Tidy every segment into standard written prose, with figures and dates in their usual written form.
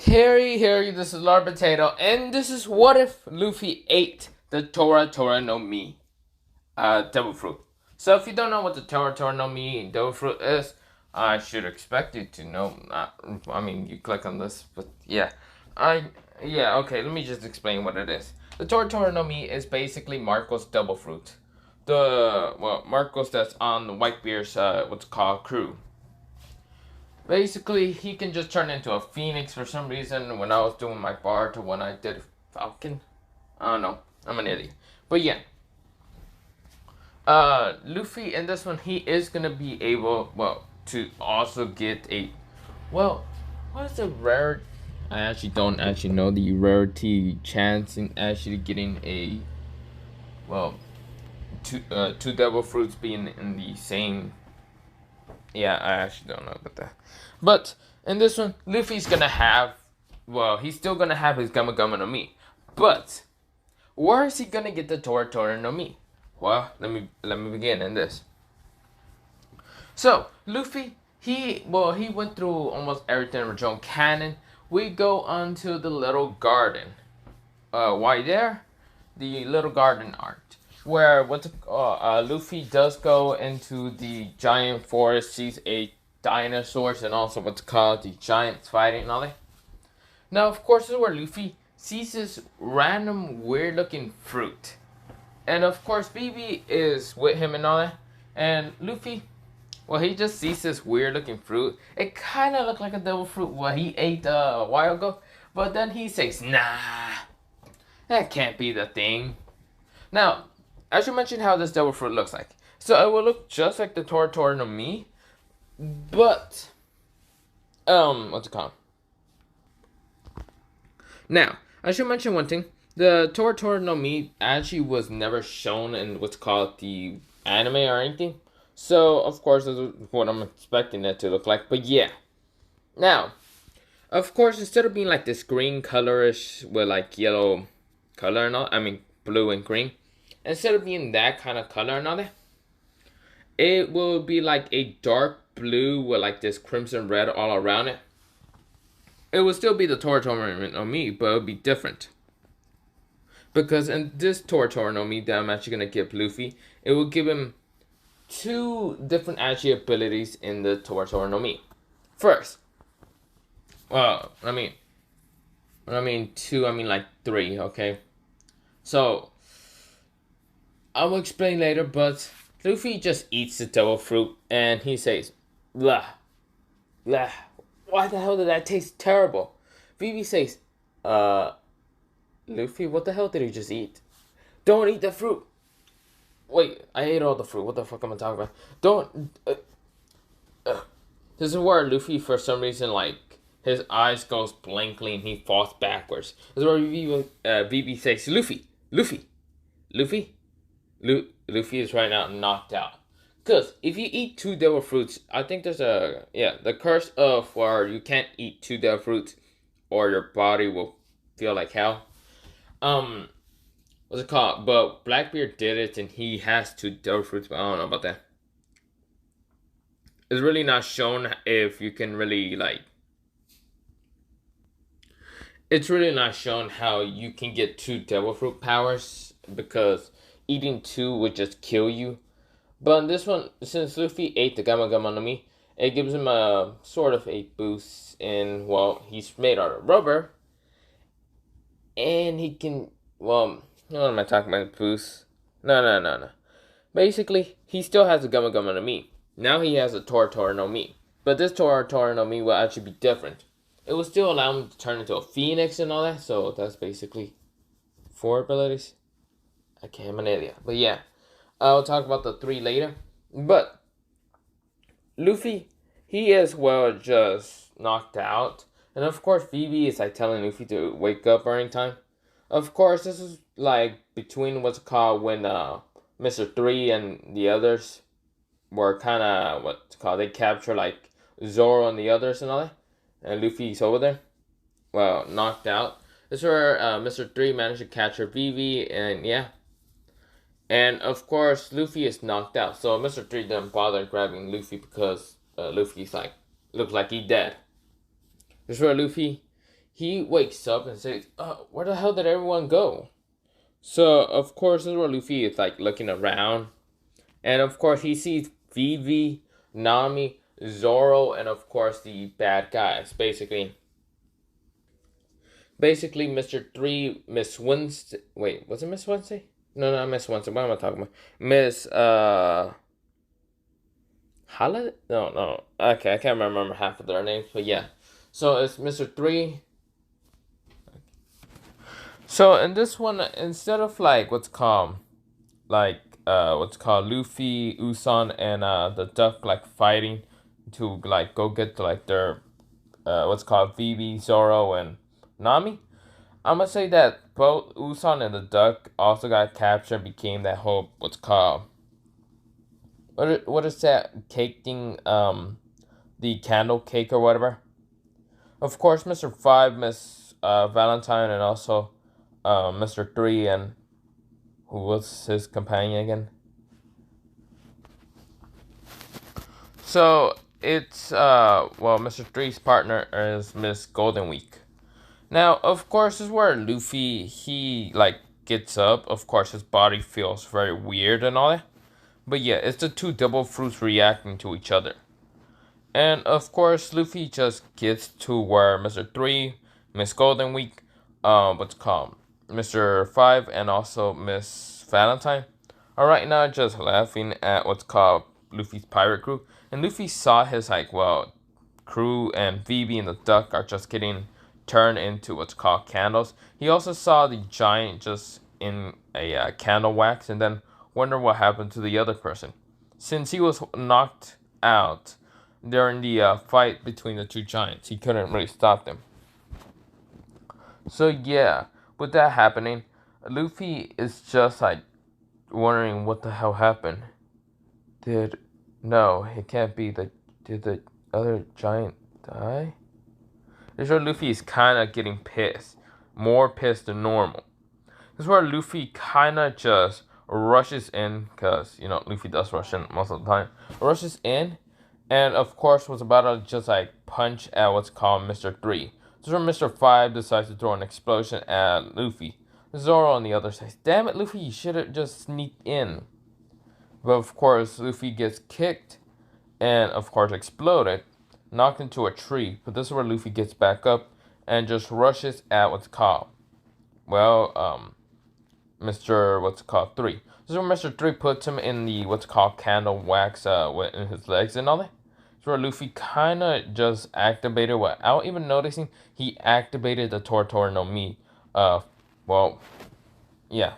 Harry, this is Lord Potato, and this is what if Luffy ate the Tora no Mi, devil fruit. So if you don't know what the Tora no Mi devil fruit is, I should expect you to know. I mean, you click on this, but yeah, okay. Let me just explain what it is. The Tora no Mi is basically Marco's devil fruit. Marcos that's on the Whitebeard's what's called crew. Basically, he can just turn into a phoenix for some reason. When I was doing my bar to when I did Falcon, I don't know. I'm an idiot, but yeah. Luffy in this one, he is gonna be able, to also get a, what is the rare? I actually don't actually know the rarity chance in actually getting a, well, two devil fruits being in the same. Yeah, I actually don't know about that. But in this one, Luffy's gonna have, he's still gonna have his Gama Gama no Mi. But where is he gonna get the Tora no Mi? Well, let me begin in this. So Luffy, he went through almost everything with John Cannon. We go onto the little garden. Why there? The little garden art, where Luffy does go into the giant forest, sees a dinosaurs and also what's called the giants fighting and all that. Now, of course, this is where Luffy sees this random weird looking fruit, and of course, BB is with him and all that. And Luffy, he just sees this weird looking fruit. It kind of looked like a devil fruit what he ate a while ago, but then he says, "Nah, that can't be the thing." Now, I should mention how this devil fruit looks like. So it will look just like the Tora no Mi, but what's it called? Now, I should mention one thing. The Tora no Mi actually was never shown in what's called the anime or anything. So, of course, this is what I'm expecting it to look like. But yeah. Now, of course, instead of being like this green colorish with like yellow color and all, I mean blue and green, instead of being that kind of color and all that, it will be like a dark blue with like this crimson red all around it. It will still be the Tora no Mi, but it will be different. Because in this Tora no Mi that I'm actually going to give Luffy, it will give him two different actually abilities in the Tora no Mi. First, when I mean two, I mean like three, okay? So, I will explain later, but Luffy just eats the devil fruit and he says, "Blah, blah. Why the hell did that taste terrible?" Vivi says, Luffy, what the hell did he just eat? Don't eat the fruit. Wait, I ate all the fruit. What the fuck am I talking about? Don't. This is where Luffy, for some reason, like, his eyes goes blankly and he falls backwards. This is where Vivi says, Luffy. Luffy is right now knocked out. Because if you eat two devil fruits, I think there's the curse of where you can't eat two devil fruits or your body will feel like hell. What's it called? But Blackbeard did it and he has two devil fruits, but I don't know about that. It's really not shown if you can really, like, it's really not shown how you can get two devil fruit powers because eating two would just kill you. But in this one, since Luffy ate the Gama Gama no Mi, it gives him a sort of a boost in, he's made out of rubber. And he can, what am I talking about, boost? No. Basically, he still has the Gama Gama no Mi. Now he has a Tora no Mi. But this Tora no Mi will actually be different. It will still allow him to turn into a phoenix and all that. So that's basically 4 abilities. Okay, I'm an idiot. But yeah. I'll talk about the 3 later. But Luffy, he is just knocked out. And of course, Vivi is like telling Luffy to wake up or anytime. Of course, this is like between what's called when Mr. 3 and the others were kind of they capture like Zoro and the others and all that. And Luffy's over there. Knocked out. This is where Mr. 3 managed to capture Vivi and yeah. And of course, Luffy is knocked out. So Mr. 3 didn't bother grabbing Luffy because Luffy's looks like he's dead. This is where Luffy, he wakes up and says, where the hell did everyone go? So, of course, this is where Luffy is like looking around. And of course, he sees Vivi, Nami, Zoro, and of course, the bad guys. Basically, Mr. 3, Miss Wednesday. Wait, was it Miss Wednesday? No, not Miss Wednesday. What am I talking about? Miss, Holiday? No, no. Okay, I can't remember half of their names, but yeah. So it's Mr. 3. So in this one, instead of like what's called Luffy, Uson, and the duck like fighting to like go get to like their what's called Vivi, Zoro, and Nami. I'm gonna say that both Uson and the duck also got captured and became that whole what's called what is that cake thing, the candle cake or whatever. Of course, Mr. 5, Miss Valentine, and also Mr. 3, and who was his companion again? So it's Mr. Three's partner is Miss Golden Week. Now, of course, this is where Luffy he like gets up. Of course, his body feels very weird and all that. But yeah, it's the two double fruits reacting to each other. And of course, Luffy just gets to where Mr. 3, Miss Golden Week, what's it called, Mr. 5, and also Miss Valentine are right now just laughing at what's called Luffy's pirate crew. And Luffy saw his, crew and Vivi and the duck are just getting turned into what's called candles. He also saw the giant just in a candle wax and then wonder what happened to the other person. Since he was knocked out during the fight between the two giants, he couldn't really stop them. So yeah, with that happening, Luffy is just like wondering what the hell happened. No, it can't be did the other giant die? This is where Luffy is kind of getting pissed, more pissed than normal. This is where Luffy kind of just rushes in, because Luffy does rush in most of the time. Rushes in, and of course was about to just like punch at what's called Mr. 3. This is where Mr. 5 decides to throw an explosion at Luffy. Zoro on the other says, "Damn it, Luffy, you should have just sneaked in." But of course, Luffy gets kicked and of course exploded, knocked into a tree. But this is where Luffy gets back up and just rushes at what's called, Mr. what's called 3. This is where Mr. 3 puts him in the what's called candle wax in his legs and all that. This is where Luffy kind of just activated without even noticing. He activated the Tori no Mi.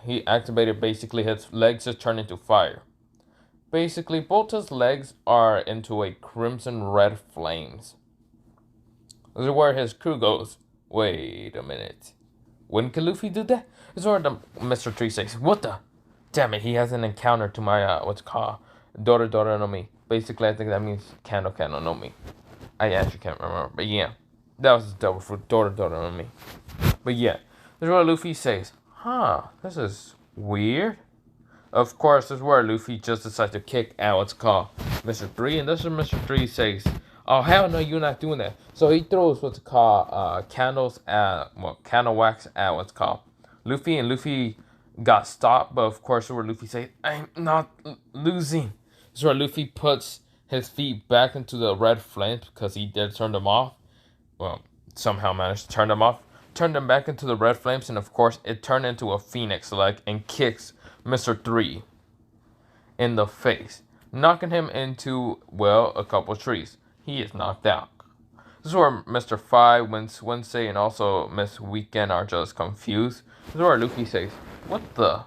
He activated basically his legs just turned into fire. Basically, both his legs are into a crimson red flames. This is where his crew goes, "Wait a minute. When can Luffy do that?" This is where the Mr. 3 says, "What the? Damn it, he has an encounter to my, what's called, Dora no Mi." Basically, I think that means Candle no Mi. I actually can't remember, but yeah. That was the double fruit, Dora no Mi. But yeah, this is where Luffy says, this is weird. Of course, this is where Luffy just decides to kick out what's called Mr. 3, and this is where Mr. 3 says, "Oh, hell no, you're not doing that." So he throws what's called candle wax at what's called Luffy, and Luffy got stopped, but of course, this is where Luffy says, "I'm not losing." This is where Luffy puts his feet back into the red flames because he did turn them off. Well, somehow managed to turn them off. Turned them back into the red flames, and of course, it turned into a phoenix and kicks Mr. 3 in the face, knocking him into, a couple trees. He is knocked out. This is where Mr. 5, Wednesday, and also Miss Weekend are just confused. This is where Luffy says, "What the?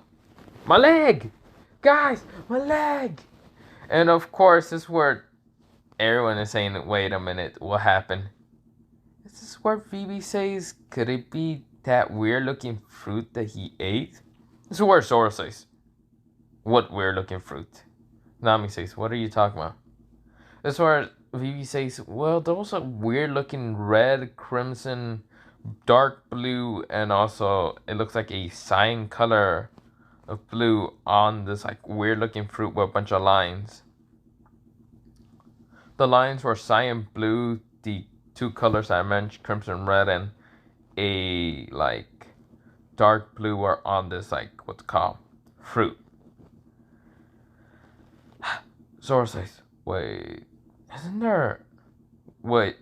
My leg! Guys, my leg!" And of course, this is where everyone is saying, "Wait a minute, what happened?" This is where Phoebe says, "Could it be that weird looking fruit that he ate?" This is where Zoro says, "What weird looking fruit?" Nami says, "What are you talking about?" This is where Vivi says, those are weird looking red, crimson, dark blue, and also it looks like a cyan color of blue on this weird looking fruit with a bunch of lines. The lines were cyan blue, the two colors I mentioned, crimson red, and a like dark blue or on this like what's called fruit. Zoro says, "Wait, isn't there? Wait,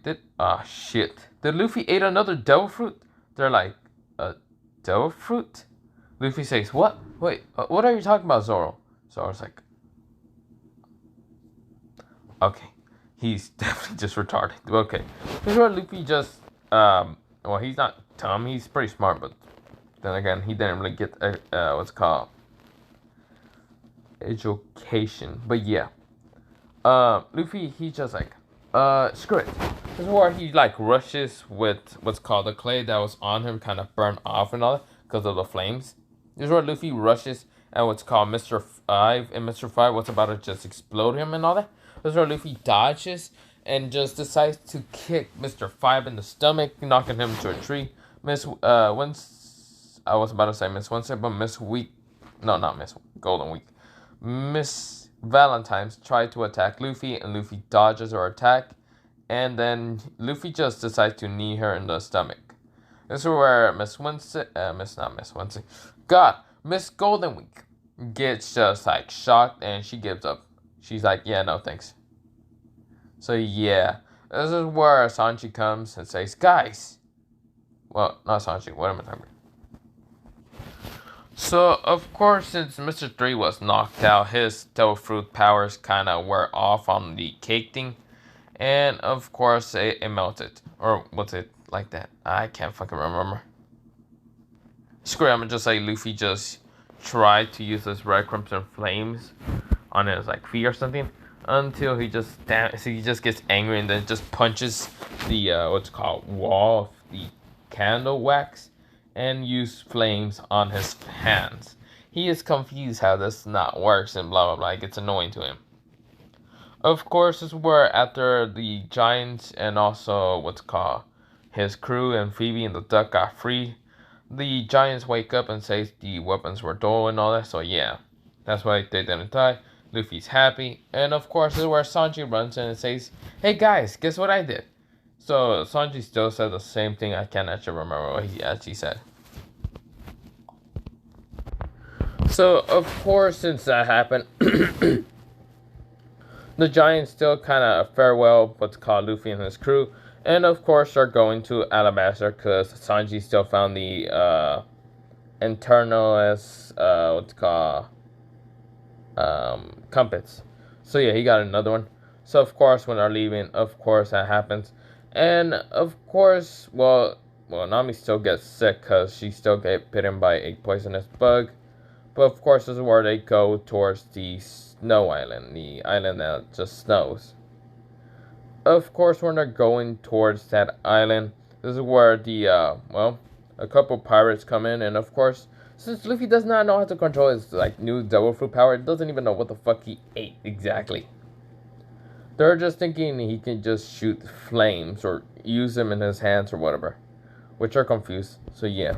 shit? Did Luffy ate another devil fruit?" They're like, "A devil fruit?" Luffy says, "What? Wait, what are you talking about, Zoro?" Zoro's like, "Okay, he's definitely just retarded." Okay, this is where Luffy just well, he's not dumb. He's pretty smart, but then again, he didn't really get what's it called education. But yeah, Luffy, he's just like, screw it. This is where he like rushes with what's called the clay that was on him, kind of burned off and all that because of the flames. This is where Luffy rushes and what's called Mr. 5, and Mr. 5 was about to just explode him and all that. This is where Luffy dodges and just decides to kick Mr. 5 in the stomach, knocking him to a tree. Once I was about to say Miss Wednesday, but Miss Week, no, not Miss Golden Week, Miss Valentine's tried to attack Luffy, and Luffy dodges her attack, and then Luffy just decides to knee her in the stomach. This is where Miss Wednesday, Miss Golden Week gets just like shocked and she gives up. She's like, yeah, no thanks. So yeah, this is where Sanji comes and says, guys. Well, not Sanji, what am I talking about? So, of course, since Mr. 3 was knocked out, his devil fruit powers kind of were off on the cake thing. And, of course, it melted. Or was it like that? I can't fucking remember. Screw it, I'm gonna just say Luffy just tried to use his red crimson flames on his, like, feet or something. Until he just gets angry and then just punches the, what's called, wall of the candle wax. And use flames on his hands. He is confused how this not works and blah blah blah. It gets annoying to him. Of course, this is where after the giants and also what's called his crew and Phoebe and the duck got free, the giants wake up and say the weapons were dull and all that. So yeah, that's why they didn't die. Luffy's happy, and of course, this is where Sanji runs in and says, "Hey guys, guess what I did?" So Sanji still said the same thing. I can't actually remember what he actually said. So of course, since that happened, the Giants still kind of farewell what's called Luffy and his crew, and of course are going to Alabasta because Sanji still found the internal what's called compass. So yeah, he got another one. So of course, when they're leaving, of course that happens. And of course, well, Nami still gets sick because she still get bitten by a poisonous bug. But of course, this is where they go towards the snow island, the island that just snows. Of course, when they're going towards that island, this is where the, a couple pirates come in. And of course, since Luffy does not know how to control his, like, new devil fruit power, doesn't even know what the fuck he ate exactly. They're just thinking he can just shoot flames or use them in his hands or whatever. Which are confused. So yeah.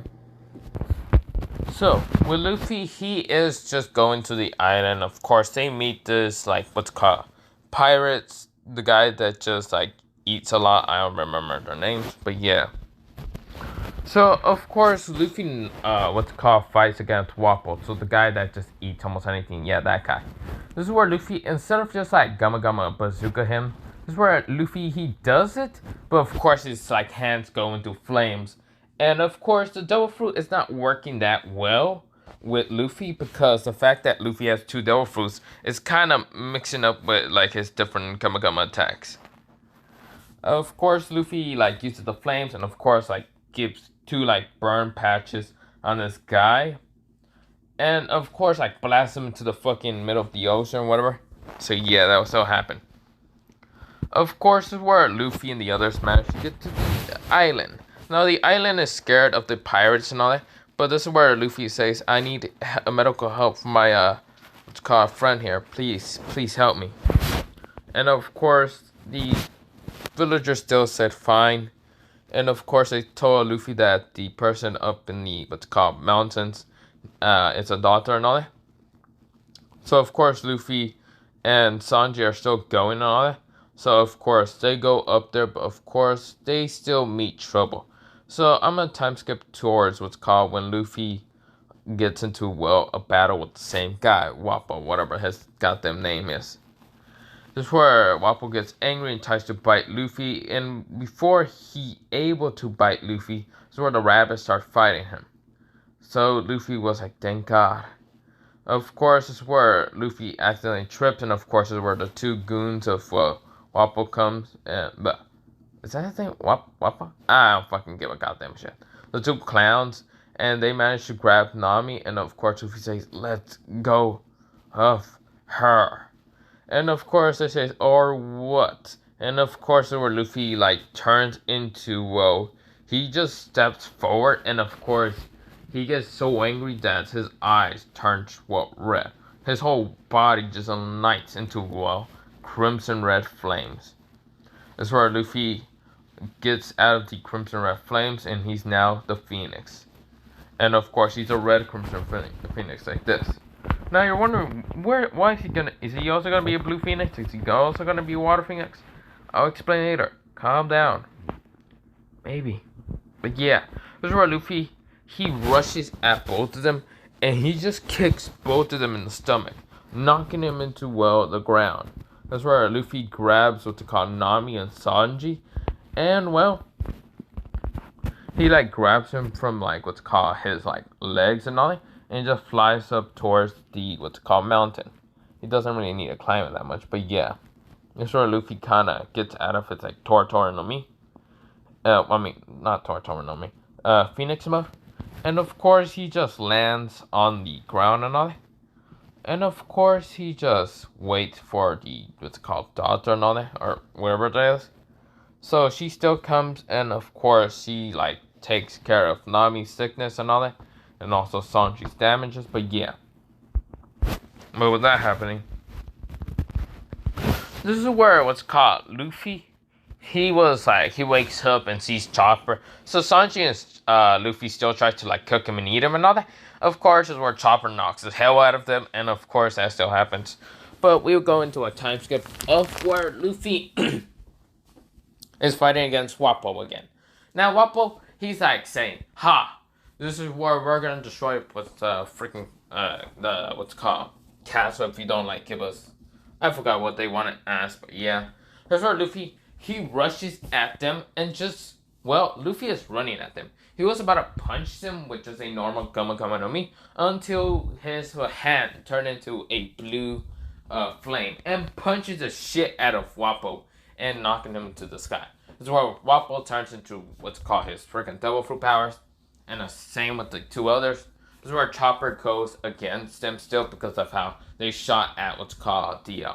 So, with Luffy, he is just going to the island. Of course, they meet this, like, what's called pirates. The guy that just, like, eats a lot. I don't remember their names. But yeah. So, of course, Luffy, what's called, fights against Wapol. So, the guy that just eats almost anything. Yeah, that guy. This is where Luffy, instead of just like Gama bazooka him, this is where Luffy, he does it, but of course his like hands go into flames. And of course the devil fruit is not working that well with Luffy because the fact that Luffy has two devil fruits is kind of mixing up with like his different Gama attacks. Of course Luffy like uses the flames and of course like gives two like burn patches on this guy. And of course, like blast him into the fucking middle of the ocean or whatever. So yeah, that will still happen. Of course, this is where Luffy and the others managed to get to the island. Now the island is scared of the pirates and all that, but this is where Luffy says, "I need a medical help from my what's called friend here. Please help me." And of course, the villagers still said fine. And of course, they told Luffy that the person up in the what's called mountains. It's a daughter and all that. So of course Luffy and Sanji are still going and all that. So of course they go up there, but of course they still meet trouble. So I'm gonna time skip towards what's called when Luffy gets into a battle with the same guy, Wapol, whatever his goddamn name is. This is where Wapol gets angry and tries to bite Luffy, and before he able to bite Luffy, this is where the rabbits start fighting him. So Luffy was like, thank God. Of course, this is where Luffy accidentally tripped, and of course, this is where the two goons of Wapol comes. But is that his name? Wapol? I don't fucking give a goddamn shit. The two clowns, and they manage to grab Nami, and of course, Luffy says, "Let's go of her." And of course, they say, "Or what?" And of course, where Luffy turns into he just steps forward, and of course, he gets so angry that his eyes turn red. His whole body just ignites into crimson red flames. That's where Luffy gets out of the crimson red flames, and he's now the Phoenix. And of course, he's a red crimson Phoenix like this. Now you're wondering why is he also gonna be a blue Phoenix? Is he also gonna be a water Phoenix? I'll explain later. Calm down. Maybe. But yeah, this is where Luffy, he rushes at both of them, and he just kicks both of them in the stomach, knocking them into the ground. That's where Luffy grabs what they call Nami and Sanji, and he grabs him from what's called his legs and all that, and just flies up towards the what's called mountain. He doesn't really need to climb it that much, but yeah. This is where Luffy kinda gets out of his Tori no Mi. Not Tori no Mi. Phoenix mode. And of course he just lands on the ground and all that. And of course he just waits for the what's called daughter and all that, or whatever it is. So she still comes, and of course she takes care of Nami's sickness and all that, and also Sanji's damages. But yeah, but with that happening, this is where what's called Luffy. He wakes up and sees Chopper. So Sanji and Luffy still try to cook him and eat him and all that. Of course, is where Chopper knocks the hell out of them, and of course that still happens. But we'll go into a time skip of where Luffy is fighting against Wapol again. Now Wapol, he's saying, "Ha! This is where we're gonna destroy what's freaking the what's called castle if you don't give us." I forgot what they want to ask, but yeah. Here's where Luffy, he rushes at them and just Luffy is running at them. He was about to punch them with just a normal Gama Gama no Mi until his hand turned into a blue flame and punches the shit out of Wapol and knocking him to the sky. This is where Wapol turns into what's called his freaking double fruit powers, and the same with the two others. This is where Chopper goes against them still because of how they shot at what's called the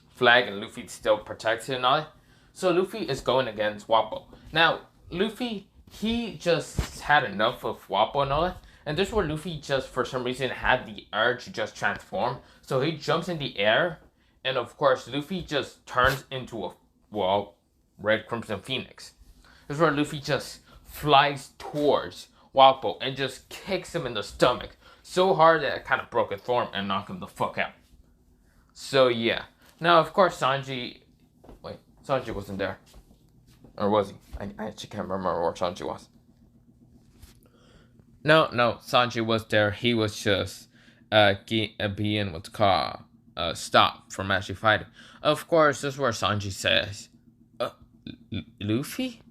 flag, and Luffy still protects it and all that. So Luffy is going against Wapol. Now, Luffy, he just had enough of Wapol and all that, and this is where Luffy just, for some reason, had the urge to just transform. So he jumps in the air, and of course, Luffy just turns into a, Red Crimson Phoenix. This is where Luffy just flies towards Wapol and just kicks him in the stomach so hard that it kind of broke his form and knocked him the fuck out. So yeah. Now, of course, Sanji wasn't there. Or was he? I actually can't remember where Sanji was. No, Sanji was there. He was just being what's called stopped from actually fighting. Of course, this is where Sanji says, Luffy?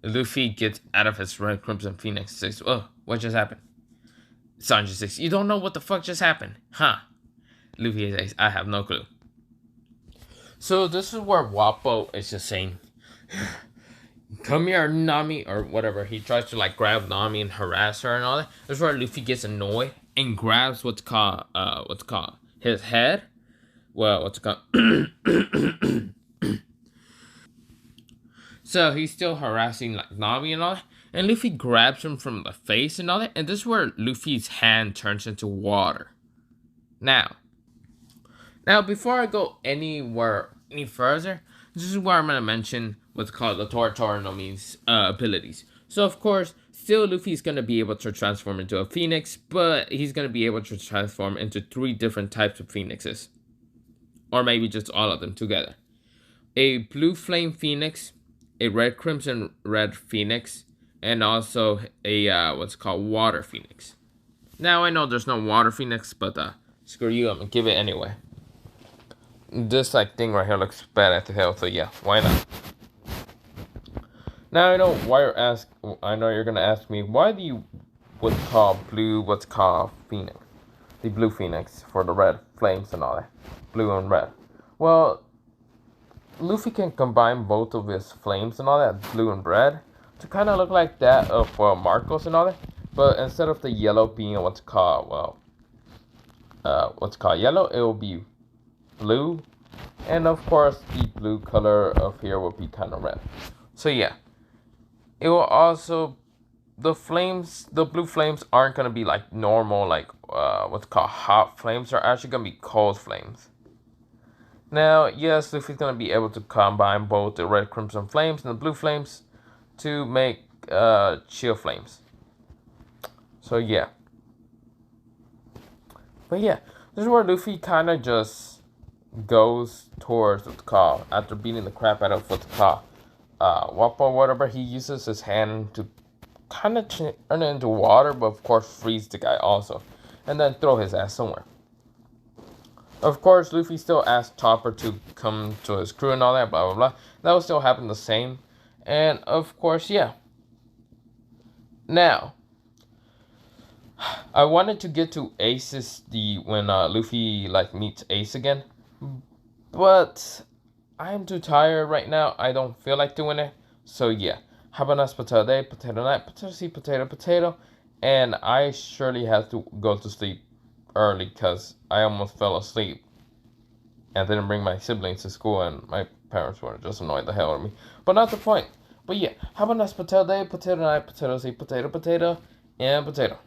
Luffy gets out of his Red Crimson Phoenix and says, "Oh, what just happened?" Sanji says, "You don't know what the fuck just happened, huh?" Luffy says, "I have no clue." So this is where Wapol is just saying, "Come here, Nami," or whatever. He tries to grab Nami and harass her and all that. This is where Luffy gets annoyed and grabs what's called his head. Well, what's called So he's still harassing Nami and all that. And Luffy grabs him from the face and all that. And this is where Luffy's hand turns into water. Now, before I go any further, this is where I'm going to mention what's called the Tori no Mi's abilities. So, of course, still Luffy's going to be able to transform into a phoenix, but he's going to be able to transform into 3 different types of phoenixes. Or maybe just all of them together. A blue flame phoenix, a red crimson red phoenix, and also a what's called water phoenix. Now I know there's no water phoenix, but screw you, I'm gonna give it anyway. This like thing right here looks bad at the hell, so yeah, why not? Now I know why you're ask. I know you're gonna ask me why do you what's called phoenix, the blue phoenix for the red flames and all that, blue and red. Well, Luffy can combine both of his flames and all that, blue and red, to kind of look like that of Marcos and all that. But instead of the yellow being what's called yellow, it will be blue, and of course the blue color of here will be kind of red. So yeah, it will also the blue flames aren't gonna be like normal like what's called hot flames. They're actually gonna be cold flames. Now, yes, Luffy's gonna be able to combine both the red crimson flames and the blue flames to make chill flames. So yeah. But yeah, this is where Luffy kind of just goes towards what's called, after beating the crap out of what's called Wapol, whatever, he uses his hand to kind of turn it into water, but of course freeze the guy also, and then throw his ass somewhere. Of course, Luffy still asked Chopper to come to his crew and all that, blah blah blah. That will still happen the same, and of course, yeah. Now, I wanted to get to Ace's when Luffy like meets Ace again, but I am too tired right now. I don't feel like doing it. So yeah, have a nice potato day, potato night, potato seed, potato, potato. And I surely have to go to sleep early because I almost fell asleep and didn't bring my siblings to school, and my parents were just annoyed the hell out of me. But not the point. But yeah, have a nice potato day, potato night, potato seed, potato, potato, and potato.